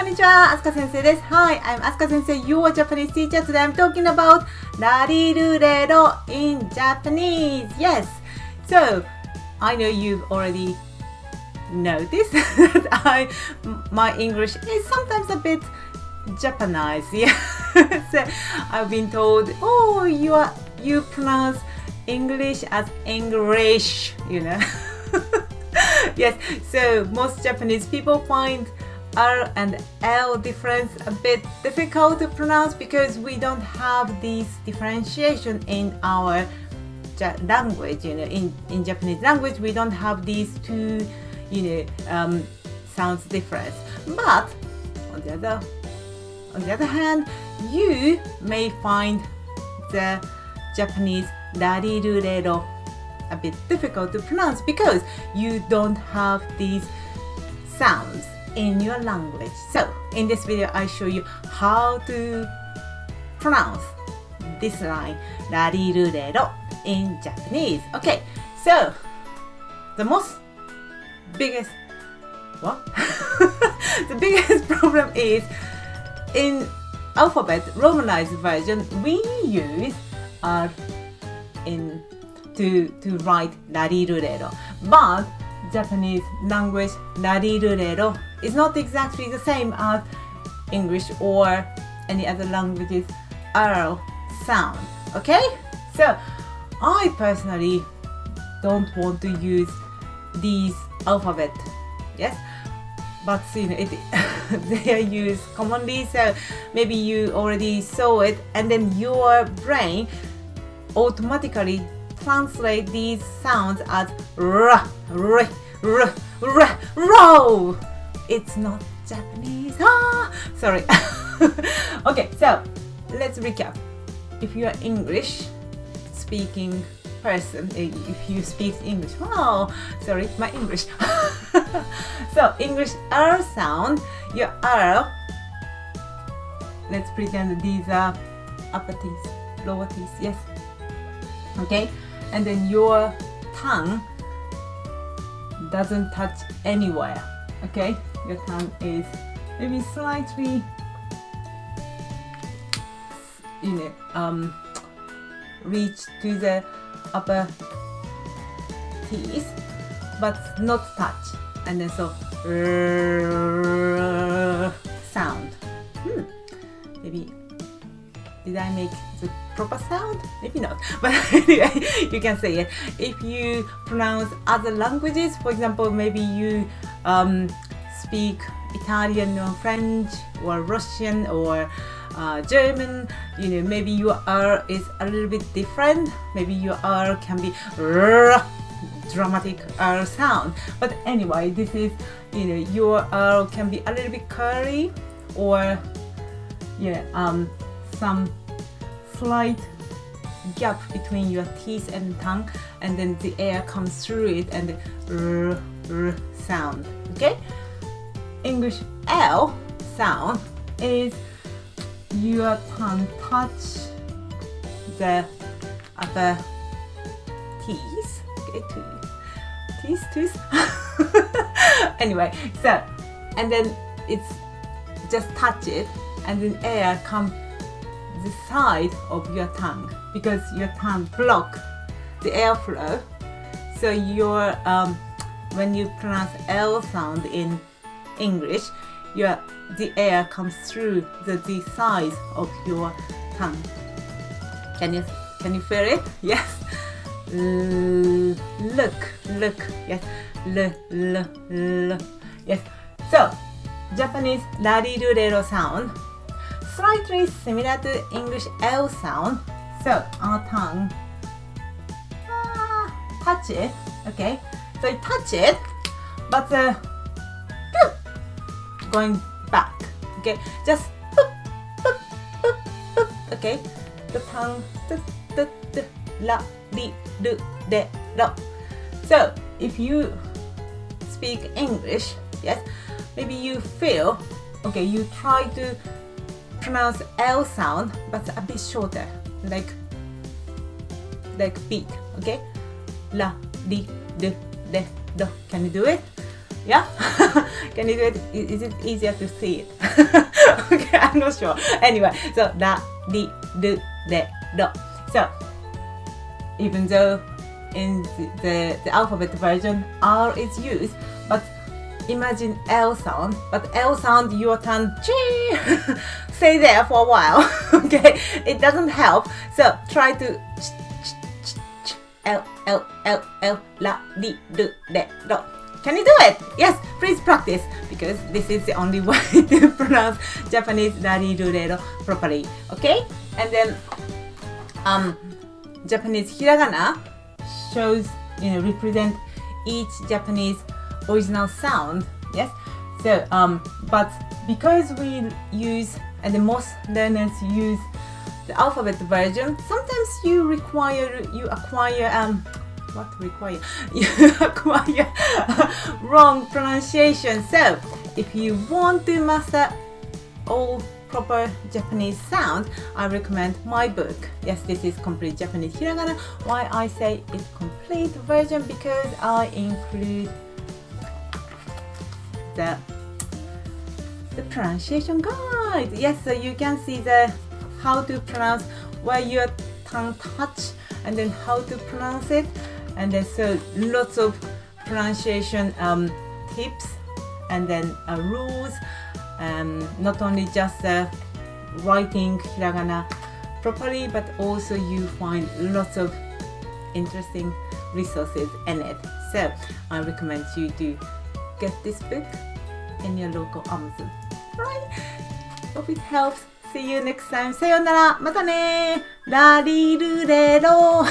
にちは、あすか先生です。Hi, I'm Asuka Sensei, your Japanese teacher. Today I'm talking about rarirurero in Japanese. Yes. So, I know you've already noticed that my English is sometimes a bit Japanese. Yeah. So, I've been told, oh, you pronounce English as English, you know. Yes, so most Japanese people find R and L difference a bit difficult to pronounce because we don't have this differentiation in our language. You know, in Japanese language, we don't have these two, sounds difference. But on the other hand, you may find the Japanese rarirurero a bit difficult to pronounce because you don't have these sounds in your language. So in this video I show you how to pronounce this line rarirurero in Japanese. Okay, so the biggest problem is in alphabet romanized version we use R to write rarirurero, but Japanese language rarirurero is not exactly the same as English or any other languages R sound. Okay, so I personally don't want to use these alphabet, yes, but they are used commonly, so maybe you already saw it and then your brain automatically translate these sounds as ro. It's not Japanese. Sorry. Okay, so let's recap. If you are English speaking person, if you speak English, sorry, my English. So English R sound, your R. Let's pretend these are upper teeth, lower teeth. Yes. Okay. And then your tongue doesn't touch anywhere. Okay, your tongue is maybe slightly, reach to the upper teeth, but not touch. And then so sound. Maybe. Did I make the proper sound? Maybe not. But anyway, you can say it. If you pronounce other languages, for example, maybe you speak Italian or French or Russian or German, maybe your R is a little bit different. Maybe your R can be dramatic R sound. But anyway, this is, your R can be a little bit curly or, some slight gap between your teeth and tongue, and then the air comes through it and the sound. Okay, English L sound is your tongue touch the upper teeth. Okay, tooth. Anyway, so and then it's just touch it, and then air comes the side of your tongue because your tongue block the airflow. So your when you pronounce L sound in English, the air comes through the sides of your tongue. Can you feel it? Yes. Look. Yes. L. Yes. So Japanese rarirurero sound. Slightly similar to English L sound. So our tongue touch it. Okay, so you touch it, but going back. Okay, just okay. The tongue la li lu de ro. So if you speak English, yes, maybe you feel okay. You try to pronounce L sound, but a bit shorter, like beat. Okay, la, di, do, de, do. Can you do it? Yeah? Can you do it? Is it easier to see it? Okay, I'm not sure. Anyway, so rarirurero. So even though in the alphabet version R is used, but imagine L sound, but L sound your tongue stay there for a while. Okay, it doesn't help, so try to L la di do de do. Can you do it? Yes, please practice, because this is the only way to pronounce Japanese rarirurero properly. Okay, and then Japanese hiragana shows, represent each Japanese original sound. Yes, so but because we use, and the most learners use the alphabet version, sometimes you acquire wrong pronunciation. So if you want to master all proper Japanese sound, I recommend my book. Yes, this is complete Japanese hiragana. Why I say it's complete version? Because I include the pronunciation guide. Yes, so you can see the how to pronounce, where your tongue touch, and then how to pronounce it, and then so lots of pronunciation tips, and then rules, not only just writing hiragana properly, but also you find lots of interesting resources in it. So I recommend you to get this book in your local Amazon. Right? Hope it helps. See you next time. さよなら。またね。ラリルレロ。